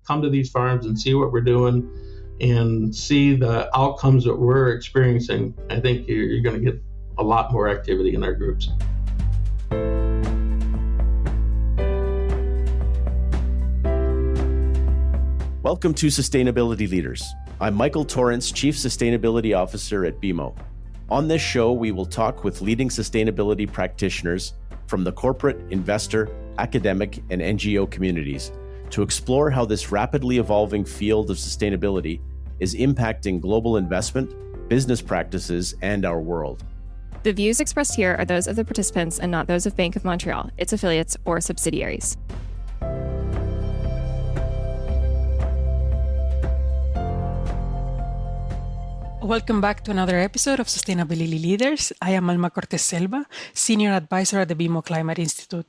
come to these farms and see what we're doing and see the outcomes that we're experiencing, I think you're going to get a lot more activity in our groups. Welcome to Sustainability Leaders. I'm Michael Torrance, Chief Sustainability Officer at BMO. On this show, we will talk with leading sustainability practitioners from the corporate, investor, academic, and NGO communities to explore how this rapidly evolving field of sustainability is impacting global investment, business practices, and our world. The views expressed here are those of the participants and not those of Bank of Montreal, its affiliates, or subsidiaries. Welcome back to another episode of Sustainability Leaders. I am Alma Cortes Selva, Senior Advisor at the BMO Climate Institute.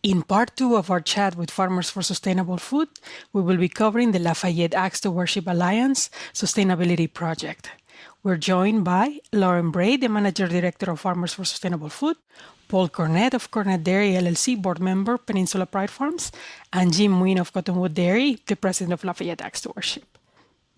In part 2 of our chat with Farmers for Sustainable Food, we will be covering the Lafayette Ag Stewardship Alliance Sustainability Project. We're joined by Lauren Bray, the Manager Director of Farmers for Sustainable Food, Paul Cornett of Cornett Dairy LLC, Board Member, Peninsula Pride Farms, and Jim Winn of Cottonwood Dairy, the President of Lafayette Ag Stewardship.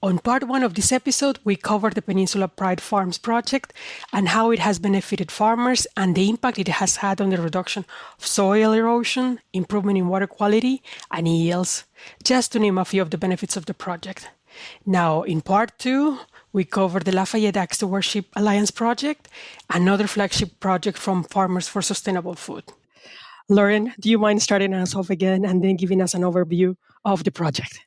On part 1 of this episode, we covered the Peninsula Pride Farms project and how it has benefited farmers and the impact it has had on the reduction of soil erosion, improvement in water quality, and yields, just to name a few of the benefits of the project. Now, in part 2, we covered the Lafayette Ag Stewardship Alliance project, another flagship project from Farmers for Sustainable Food. Lauren, do you mind starting us off again and then giving us an overview of the project?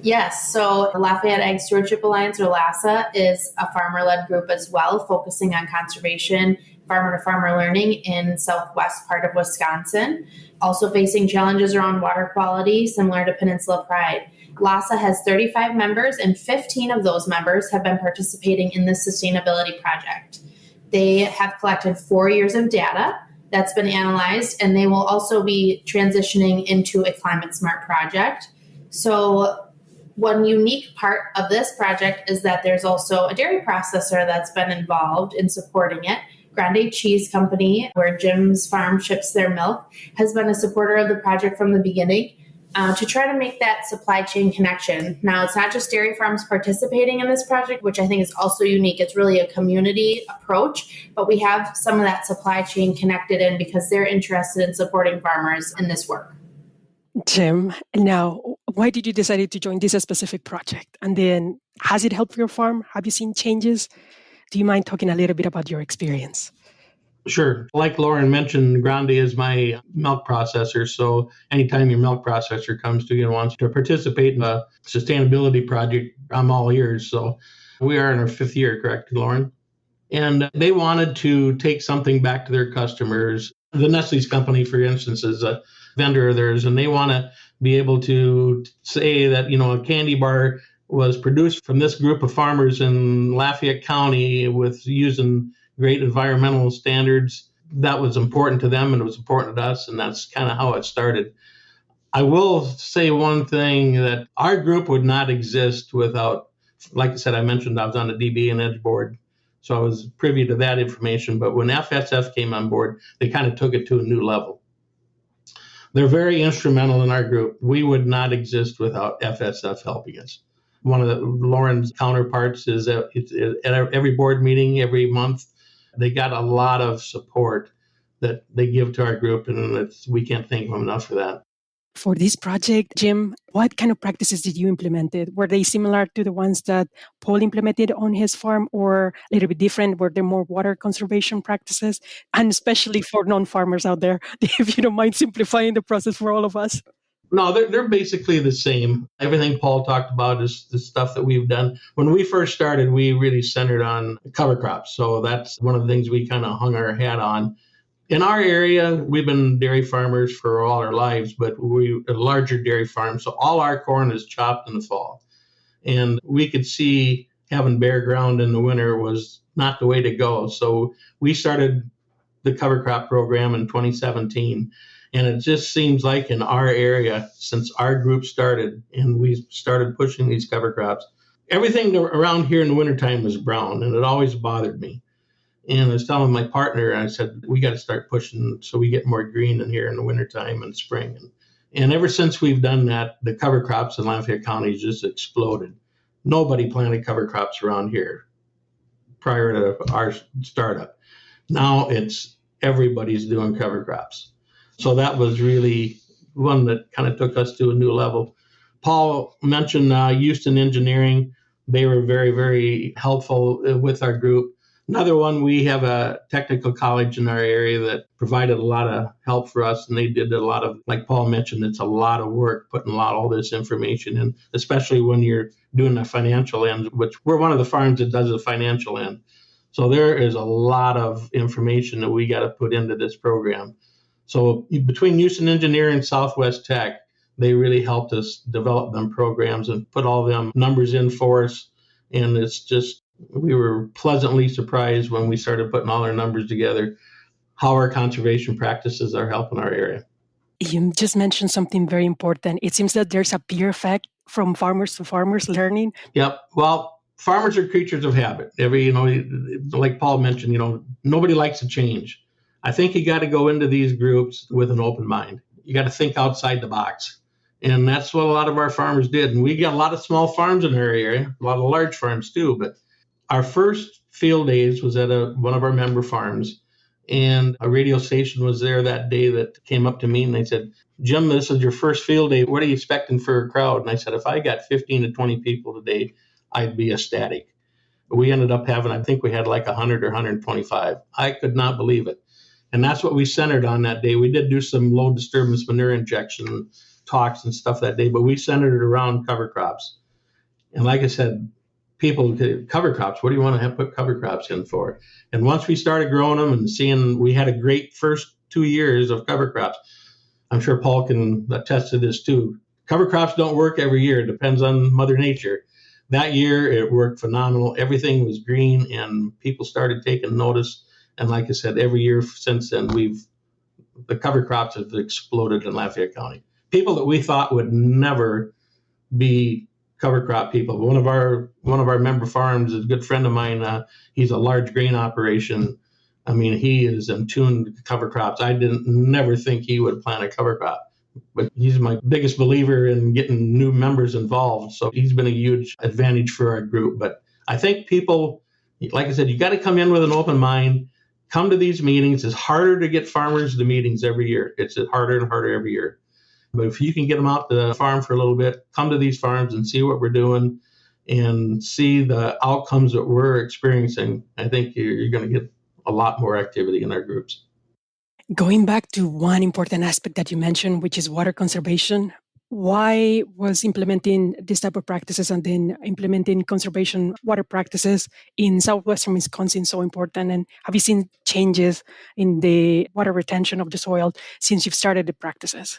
Yes, so the Lafayette Ag Stewardship Alliance, or LASA, is a farmer-led group as well, focusing on conservation, farmer-to-farmer learning in southwest part of Wisconsin, also facing challenges around water quality, similar to Peninsula Pride. LASA has 35 members, and 15 of those members have been participating in this sustainability project. They have collected 4 years of data that's been analyzed, and they will also be transitioning into a climate-smart project. So one unique part of this project is that there's also a dairy processor that's been involved in supporting it. Grande Cheese Company, where Jim's farm ships their milk, has been a supporter of the project from the beginning to try to make that supply chain connection. Now, it's not just dairy farms participating in this project, which I think is also unique. It's really a community approach, but we have some of that supply chain connected in because they're interested in supporting farmers in this work. Jim, now, why did you decide to join this specific project? And then, has it helped your farm? Have you seen changes? Do you mind talking a little bit about your experience? Sure. Like Lauren mentioned, Grande is my milk processor. So anytime your milk processor comes to you and wants to participate in a sustainability project, I'm all ears. So we are in our 5th year, correct, Lauren? And they wanted to take something back to their customers. The Nestle's company, for instance, is a vendor of theirs, and they want to be able to say that, a candy bar was produced from this group of farmers in Lafayette County with using great environmental standards. That was important to them, and it was important to us, and that's kind of how it started. I will say one thing, that our group would not exist without, like I said, I mentioned I was on the DBA and Edge board, so I was privy to that information. But when FSF came on board, they kind of took it to a new level. They're very instrumental in our group. We would not exist without FSF helping us. One of Lauren's counterparts is at every board meeting every month. They got a lot of support that they give to our group, and we can't thank them enough for that. For this project, Jim, what kind of practices did you implement? Were they similar to the ones that Paul implemented on his farm, or a little bit different? Were there more water conservation practices? And especially for non-farmers out there, if you don't mind simplifying the process for all of us. No, they're basically the same. Everything Paul talked about is the stuff that we've done. When we first started, we really centered on cover crops. So that's one of the things we kind of hung our hat on. In our area, we've been dairy farmers for all our lives, but we're a larger dairy farm. So all our corn is chopped in the fall. And we could see having bare ground in the winter was not the way to go. So we started the cover crop program in 2017. And it just seems like in our area, since our group started and we started pushing these cover crops, everything around here in the wintertime was brown, and it always bothered me. And I was telling my partner, I said, we got to start pushing so we get more green in here in the wintertime and spring. And And ever since we've done that, the cover crops in Lafayette County just exploded. Nobody planted cover crops around here prior to our startup. Now it's everybody's doing cover crops. So that was really one that kind of took us to a new level. Paul mentioned Houston Engineering. They were very, very helpful with our group. Another one, we have a technical college in our area that provided a lot of help for us, and they did a lot of, like Paul mentioned, it's a lot of work putting all this information in, especially when you're doing the financial end, which we're one of the farms that does the financial end. So there is a lot of information that we got to put into this program. So between Houston Engineering and Southwest Tech, they really helped us develop them programs and put all them numbers in for us. And it's just, we were pleasantly surprised when we started putting all our numbers together, how our conservation practices are helping our area. You just mentioned something very important. It seems that there's a peer effect from farmers to farmers learning. Yep. Well, farmers are creatures of habit. Like Paul mentioned, nobody likes to change. I think you got to go into these groups with an open mind. You got to think outside the box. And that's what a lot of our farmers did. And we got a lot of small farms in our area, a lot of large farms too. But our first field days was at one of our member farms. And a radio station was there that day that came up to me and they said, Jim, this is your first field day. What are you expecting for a crowd? And I said, if I got 15 to 20 people today, I'd be ecstatic. We ended up having, I think we had like 100 or 125. I could not believe it. And that's what we centered on that day. We did do some low disturbance manure injection talks and stuff that day, but we centered it around cover crops. And like I said, people, cover crops, what do you want to put cover crops in for? And once we started growing them and seeing, we had a great first 2 years of cover crops. I'm sure Paul can attest to this too. Cover crops don't work every year. It depends on Mother Nature. That year, it worked phenomenal. Everything was green and people started taking notice. And like I said, every year since then, the cover crops have exploded in Lafayette County. People that we thought would never be cover crop people. One of our member farms is a good friend of mine. He's a large grain operation. I mean, he is in tune to cover crops. I never think he would plant a cover crop, but he's my biggest believer in getting new members involved. So he's been a huge advantage for our group. But I think people, like I said, you got to come in with an open mind. Come to these meetings. It's harder to get farmers to meetings every year. It's harder and harder every year. But if you can get them out to the farm for a little bit, come to these farms and see what we're doing and see the outcomes that we're experiencing, I think you're going to get a lot more activity in our groups. Going back to one important aspect that you mentioned, which is water conservation, why was implementing this type of practices and then implementing conservation water practices in southwestern Wisconsin so important? And have you seen changes in the water retention of the soil since you've started the practices?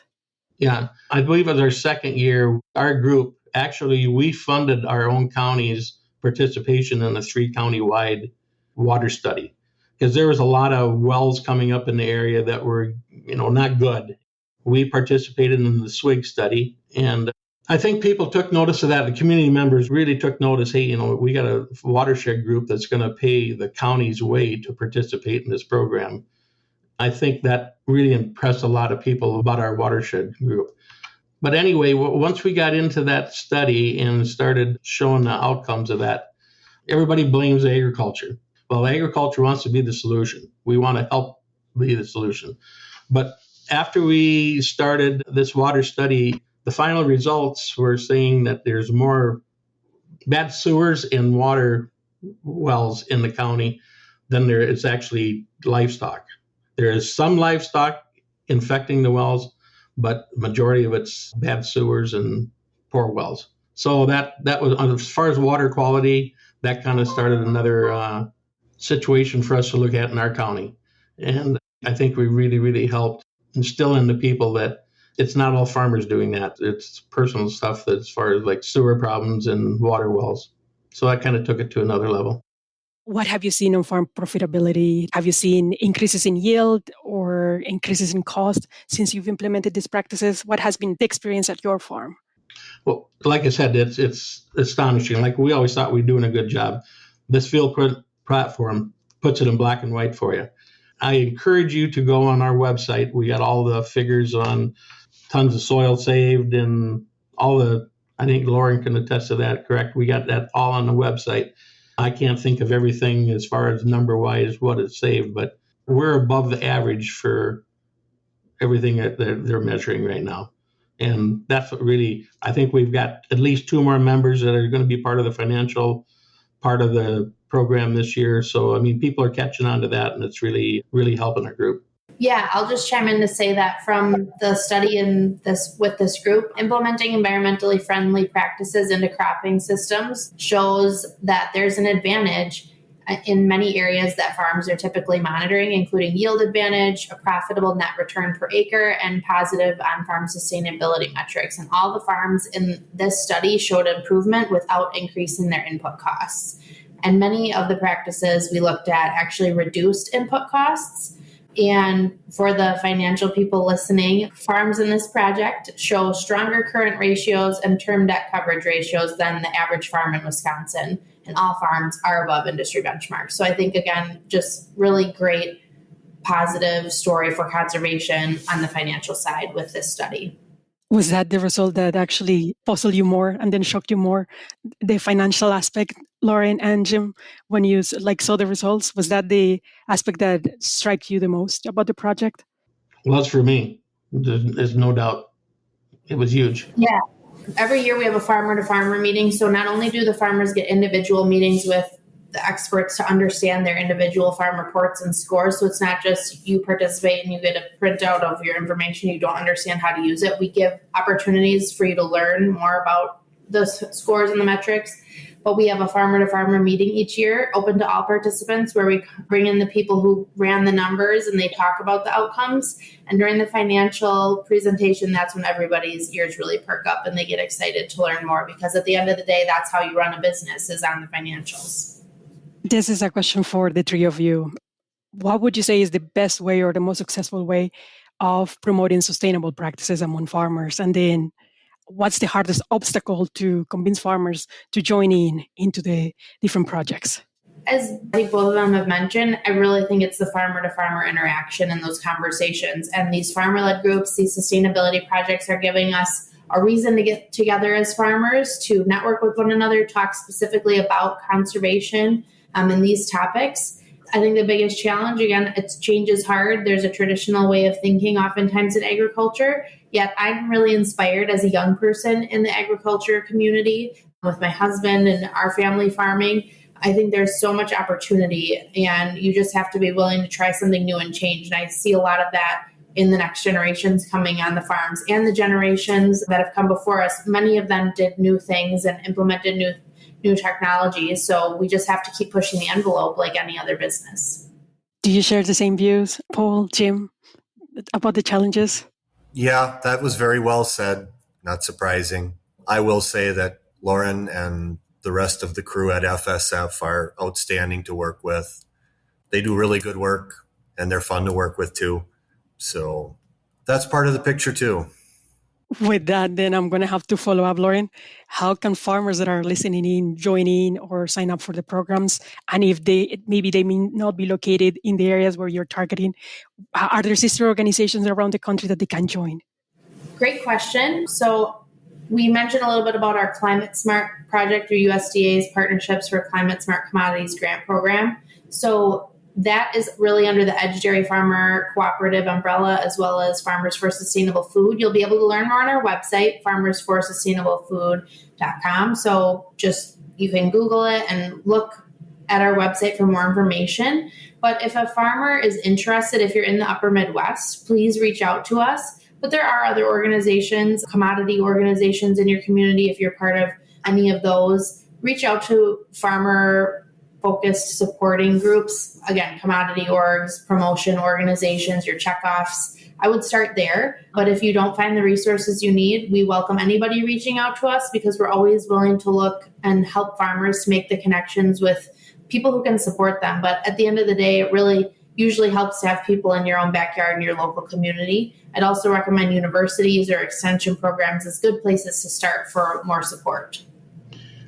Yeah, I believe it was our second year, our group, actually, we funded our own county's participation in a 3-county-wide water study because there was a lot of wells coming up in the area that were, not good. We participated in the SWIG study, and I think people took notice of that. The community members really took notice, hey, we got a watershed group that's going to pay the county's way to participate in this program. I think that really impressed a lot of people about our watershed group. But anyway, once we got into that study and started showing the outcomes of that, everybody blames agriculture. Well, agriculture wants to be the solution. We want to help be the solution. But after we started this water study, the final results were saying that there's more bad sewers and water wells in the county than there is actually livestock. There is some livestock infecting the wells, but the majority of it's bad sewers and poor wells. So that was, as far as water quality, that kind of started another situation for us to look at in our county. And I think we really, really helped instill in the people that it's not all farmers doing that. It's personal stuff as far as like sewer problems and water wells. So that kind of took it to another level. What have you seen on farm profitability? Have you seen increases in yield or increases in cost since you've implemented these practices? What has been the experience at your farm? Well, like I said, it's astonishing. Like we always thought we're doing a good job. This field print platform puts it in black and white for you. I encourage you to go on our website. We got all the figures on tons of soil saved and I think Lauren can attest to that, correct? We got that all on the website. I can't think of everything as far as number-wise what it's saved, but we're above the average for everything that they're measuring right now. And that's what really, I think we've got at least 2 more members that are going to be part of the financial part of the program this year. So, people are catching on to that, and it's really, really helping our group. Yeah, I'll just chime in to say that from the study with this group, implementing environmentally friendly practices into cropping systems shows that there's an advantage in many areas that farms are typically monitoring, including yield advantage, a profitable net return per acre, and positive on-farm sustainability metrics. And all the farms in this study showed improvement without increasing their input costs. And many of the practices we looked at actually reduced input costs. And for the financial people listening, farms in this project show stronger current ratios and term debt coverage ratios than the average farm in Wisconsin. And all farms are above industry benchmarks. So I think, again, just really great positive story for conservation on the financial side with this study. Was that the result that actually puzzled you more and then shocked you more? The financial aspect, Lauren and Jim, when you saw the results, was that the aspect that struck you the most about the project? Was for me. There's no doubt. It was huge. Yeah. Every year we have a farmer-to-farmer meeting. So not only do the farmers get individual meetings with the experts to understand their individual farm reports and scores. So it's not just you participate and you get a printout of your information. You don't understand how to use it. We give opportunities for you to learn more about the scores and the metrics. But we have a farmer-to-farmer meeting each year, open to all participants, where we bring in the people who ran the numbers and they talk about the outcomes. And during the financial presentation, that's when everybody's ears really perk up and they get excited to learn more, because at the end of the day, that's how you run a business, is on the financials. This is a question for the 3 of you. What would you say is the best way or the most successful way of promoting sustainable practices among farmers? And then what's the hardest obstacle to convince farmers to join into the different projects? As I think both of them have mentioned, I really think it's the farmer-to-farmer interaction and those conversations. And these farmer-led groups, these sustainability projects are giving us a reason to get together as farmers, to network with one another, talk specifically about conservation and these topics. I think the biggest challenge, again, change is hard. There's a traditional way of thinking oftentimes in agriculture, yet I'm really inspired as a young person in the agriculture community with my husband and our family farming. I think there's so much opportunity, and you just have to be willing to try something new and change. And I see a lot of that in the next generations coming on the farms, and the generations that have come before us. Many of them did new things and implemented new technologies. So we just have to keep pushing the envelope like any other business. Do you share the same views, Paul, Jim, about the challenges? Yeah, that was very well said. Not surprising. I will say that Lauren and the rest of the crew at FSF are outstanding to work with. They do really good work, and they're fun to work with too. So that's part of the picture too. With that, then I'm going to have to follow up, Lauren. How can farmers that are listening in join in or sign up for the programs? And if they may not be located in the areas where you're targeting, are there sister organizations around the country that they can join? Great question. So we mentioned a little bit about our Climate Smart project, or USDA's Partnerships for Climate Smart Commodities grant program. So that is really under the Edge Dairy Farmer Cooperative umbrella, as well as Farmers for Sustainable Food. You'll be able to learn more on our website, farmersforsustainablefood.com. So you can Google it and look at our website for more information. But if a farmer is interested, if you're in the upper Midwest, please reach out to us. But there are other organizations, commodity organizations in your community. If you're part of any of those, reach out to farmer-focused supporting groups. Again, commodity orgs, promotion organizations, your checkoffs. I would start there. But if you don't find the resources you need, we welcome anybody reaching out to us, because we're always willing to look and help farmers to make the connections with people who can support them. But at the end of the day, it really usually helps to have people in your own backyard in your local community. I'd also recommend universities or extension programs as good places to start for more support.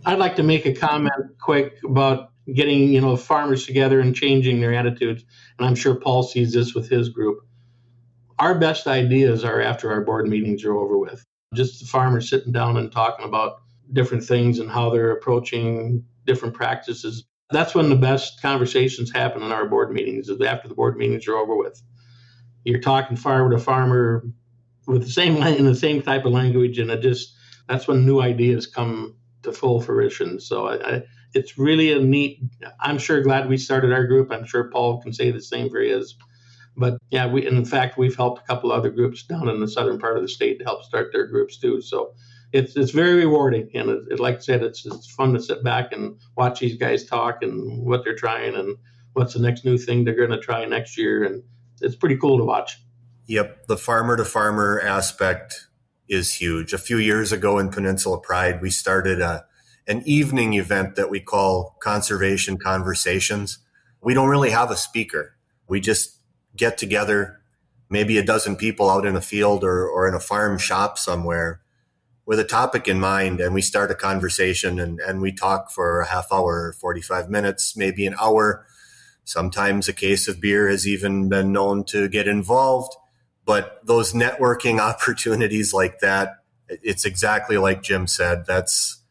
I'd like to make a comment quick about getting, farmers together and changing their attitudes. And I'm sure Paul sees this with his group. Our best ideas are after our board meetings are over with. Just the farmers sitting down and talking about different things and how they're approaching different practices. That's when the best conversations happen in our board meetings, is after the board meetings are over with. You're talking farmer to farmer with the same type of language, and that's when new ideas come to full fruition. So it's really a neat. I'm sure glad we started our group. I'm sure Paul can say the same for his. But yeah, in fact, we've helped a couple other groups down in the southern part of the state to help start their groups too. So it's very rewarding, and like I said, it's fun to sit back and watch these guys talk and what they're trying and what's the next new thing they're going to try next year, and it's pretty cool to watch. Yep, the farmer to farmer aspect is huge. A few years ago in Peninsula Pride, we started an evening event that we call Conservation Conversations. We don't really have a speaker. We just get together, maybe a dozen people out in a field or in a farm shop somewhere with a topic in mind, and we start a conversation and we talk for a half hour, 45 minutes, maybe an hour. Sometimes a case of beer has even been known to get involved. But those networking opportunities like that, it's exactly like Jim said. That's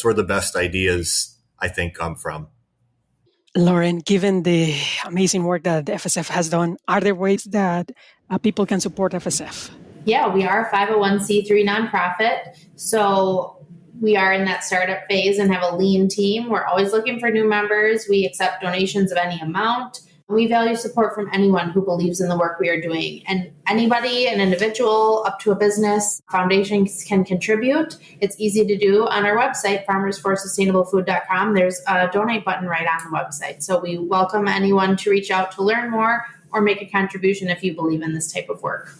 where the best ideas, I think, come from. Lauren, given the amazing work that FSF has done, are there ways that people can support FSF? Yeah, we are a 501c3 nonprofit. So we are in that startup phase and have a lean team. We're always looking for new members. We accept donations of any amount. We value support from anyone who believes in the work we are doing. And anybody, an individual, up to a business, foundations can contribute. It's easy to do on our website, farmersforsustainablefood.com. There's a donate button right on the website. So we welcome anyone to reach out to learn more or make a contribution if you believe in this type of work.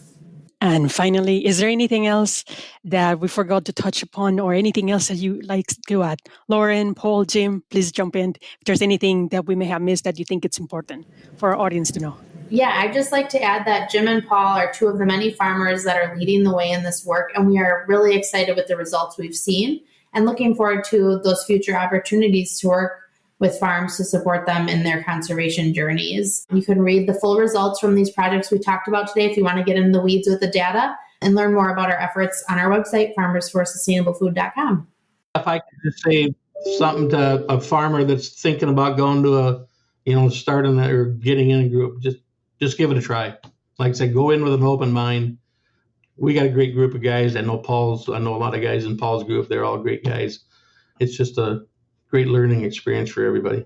And finally, is there anything else that we forgot to touch upon or anything else that you like to add? Lauren, Paul, Jim, please jump in if there's anything that we may have missed that you think it's important for our audience to know. Yeah, I'd just like to add that Jim and Paul are two of the many farmers that are leading the way in this work, and we are really excited with the results we've seen and looking forward to those future opportunities to work with farms to support them in their conservation journeys. You can read the full results from these projects we talked about today if you want to get in the weeds with the data and learn more about our efforts on our website, farmersforsustainablefood.com. If I could just say something to a farmer that's thinking about going to starting or getting in a group, just give it a try. Like I said, go in with an open mind. We got a great group of guys. I know a lot of guys in Paul's group. They're all great guys. It's just a great learning experience for everybody.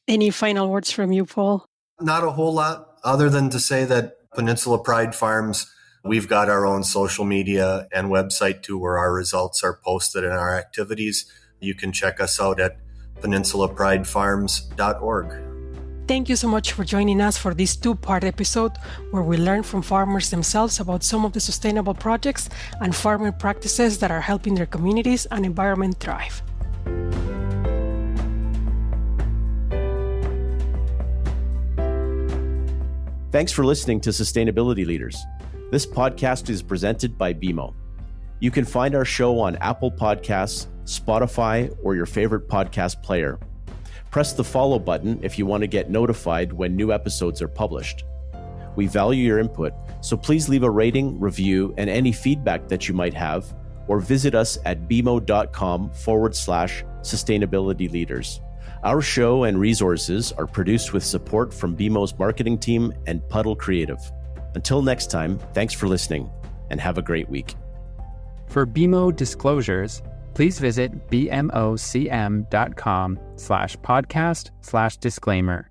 Any final words from you, Paul? Not a whole lot, other than to say that Peninsula Pride Farms, we've got our own social media and website too, where our results are posted and our activities. You can check us out at peninsulapridefarms.org. Thank you so much for joining us for this two-part episode where we learn from farmers themselves about some of the sustainable projects and farming practices that are helping their communities and environment thrive. Thanks for listening to Sustainability Leaders. This podcast is presented by BMO. You can find our show on Apple Podcasts, Spotify, or your favorite podcast player. Press the follow button if you want to get notified when new episodes are published. We value your input, so please leave a rating, review, and any feedback that you might have, or visit us at bmo.com/sustainability leaders. Our show and resources are produced with support from BMO's marketing team and Puddle Creative. Until next time, thanks for listening and have a great week. For BMO disclosures, please visit bmocm.com/podcast/disclaimer.